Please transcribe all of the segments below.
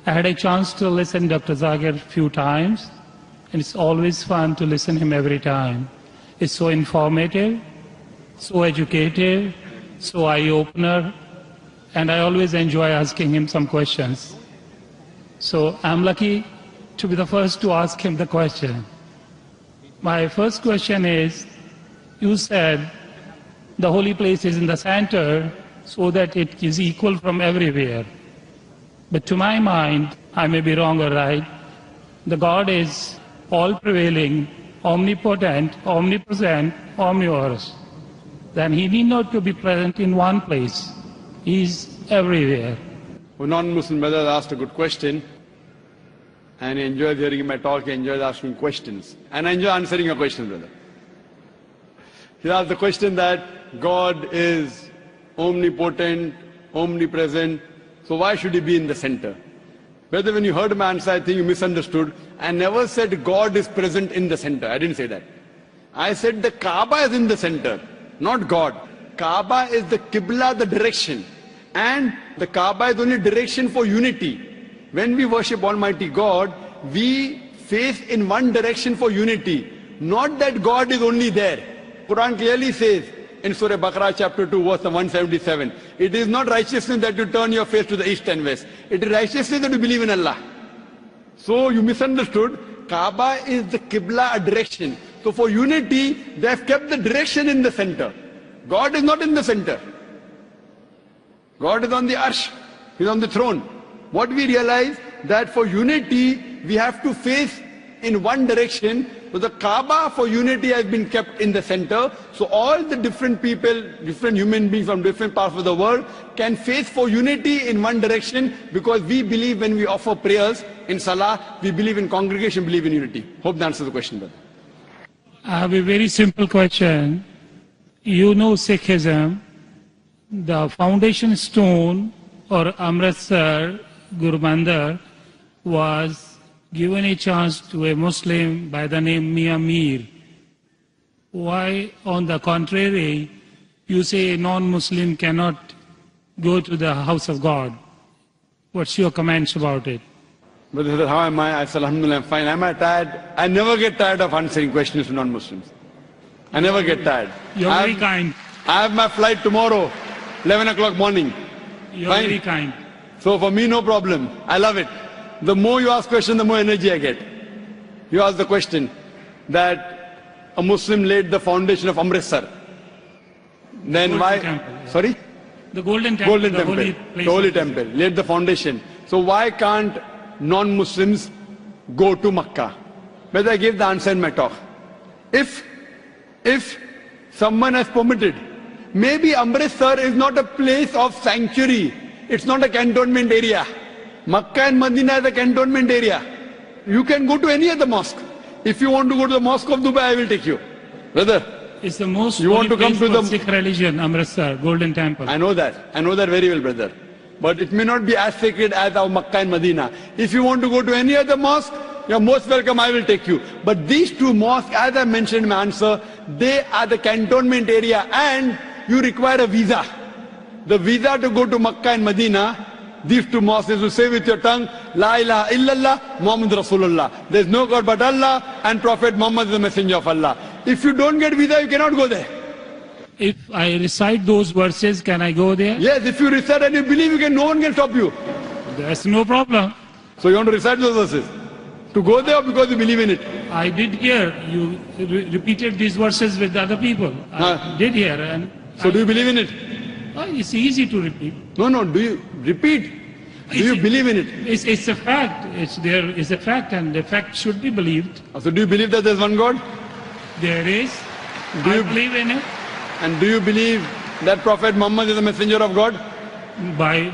I had a chance to listen to Dr. Zakir a few times, and it's always fun to listen to him every time. It's so informative, so educative, so eye-opener, and I always enjoy asking him some questions. So I'm lucky to be the first to ask him the question. My first question is, you said the holy place is in the center so that it is equal from everywhere. But to my mind, I may be wrong or right, the God is all-prevailing, omnipotent, omnipresent, omnivorous. Then he need not to be present in one place. He is everywhere. A non-Muslim brother asked a good question, and he enjoys hearing my talk, he enjoys asking questions. And I enjoy answering your question, brother. He asked the question that God is omnipotent, omnipresent, so why should he be in the center? Brother, when you heard my answer, I think you misunderstood. I never said God is present in the center. I didn't say that. I said the Kaaba is in the center, not God. Kaaba is the Qibla, the direction. And the Kaaba is only direction for unity. When we worship Almighty God, we face in one direction for unity. Not that God is only there. Quran clearly says in Surah Baqarah chapter 2 verse 177, it is not righteousness that you turn your face to the east and west. It is righteousness that you believe in Allah. So you misunderstood. Kaaba is the Qibla, a direction. So for unity, they have kept the direction in the center. God is not in the center. God is on the arsh. He is on the throne. What we realize that for unity, we have to face in one direction. So the Kaaba for unity has been kept in the center. So all the different people, different human beings from different parts of the world can face for unity in one direction, because we believe when we offer prayers in Salah, we believe in congregation, believe in unity. Hope that answers the question, brother. I have a very simple question. You know Sikhism, the foundation stone or Amritsar Guru Mandir was given a chance to a Muslim by the name Mia Mir. Why, on the contrary, you say a non-Muslim cannot go to the house of God? What's your comments about it? Brother, how am I? I said, Alhamdulillah, I'm fine. Am I tired? I never get tired of answering questions to non-Muslims. I never get tired. You're very kind. I have my flight tomorrow, 11 o'clock morning. You're Fine. very kind. So for me, no problem. I love it. The more you ask questions, the more energy I get. You ask the question that a Muslim laid the foundation of Amritsar. Then Golden why? Temple. Sorry? The Golden Temple. Golden Temple. Holy place The Holy of Temple. Laid the foundation. So why can't non-Muslims go to Makkah? But I gave the answer in my talk. If someone has permitted, maybe Amritsar is not a place of sanctuary. It's not a cantonment area. Makkah and Medina is a cantonment area. You can go to any other mosque. If you want to go to the mosque of Dubai, I will take you. Brother, It's the most you want to come to the Sikh religion, Amritsar, Golden Temple. I know that. I know that very well, brother. But it may not be as sacred as our Makkah and Medina. If you want to go to any other mosque, you're most welcome, I will take you. But these two mosques, as I mentioned in my answer, they are the cantonment area, and you require a visa. The visa to go to Makkah and Medina, these two mosques, is to say with your tongue, La ilaha illallah, Muhammad Rasulullah. There is no God but Allah, and Prophet Muhammad is the messenger of Allah. If you don't get visa, you cannot go there. If I recite those verses, can I go there? Yes, if you recite and you believe, no one can stop you. There's no problem. So you want to recite those verses? To go there, or because you believe in it? I did hear you repeated these verses with other people. I did hear. And So do you believe in it? It's easy to repeat. No, do you repeat? Do you believe in it? It's a fact. It's a fact, and the fact should be believed. So do you believe that there's one God? There is. Do I you- believe in it. And do you believe that Prophet Muhammad is a messenger of God?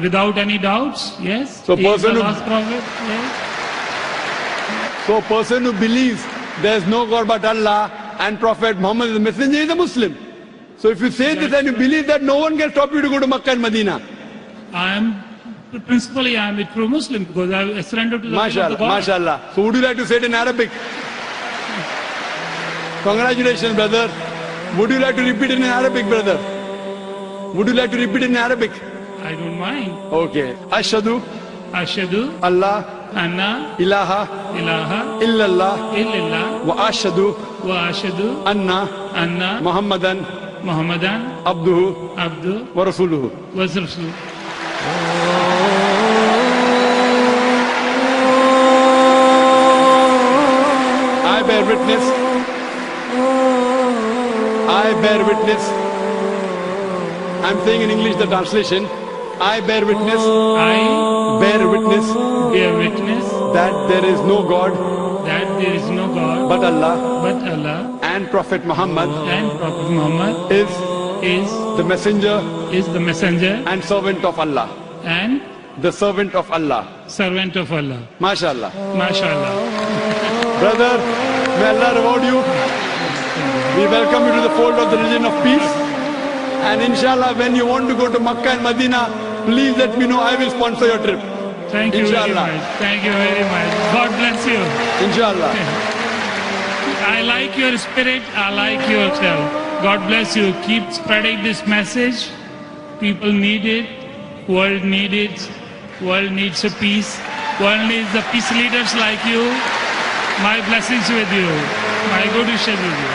Without any doubts, yes. So He is the person who- last prophet, yes. So a person who believes there's no God but Allah and Prophet Muhammad is a messenger is a Muslim. So if you say this and you believe that, no one can stop you to go to Makkah and Medina. Principally, I am a true Muslim because I surrendered to the will of the MashaAllah, God. MashaAllah. So would you like to say it in Arabic? Congratulations, brother. Would you like to repeat it in Arabic, brother? Would you like to repeat it in Arabic? I don't mind. Okay. Ashhadu ashhadu Allah anna ilaha ilaha illallah illallah wa ashhadu wa ashhadu anna anna Muhammadan Muhammadan abduhu abdu wa rasuluhu. wa rasuluh. I bear witness. I bear witness. I'm saying in English the translation. I bear witness. I Bear witness bear witness that there is no God that there is no God but Allah but Allah and Prophet Muhammad and Prophet Muhammad is is the messenger the messenger and servant of Allah. and The servant of Allah. servant of Allah. MashaAllah. MashaAllah. Brother, may Allah reward you. We welcome you to the fold of the religion of peace. And inshallah, when you want to go to Makkah and Medina, please let me know. I will sponsor your trip. Thank you very Inshallah. much. Thank you very much. God bless you. Inshallah. I like your spirit. I like yourself. God bless you. Keep spreading this message. People need it. World needs it. World needs a peace. World needs the peace leaders like you. My blessings with you. My good wishes with you.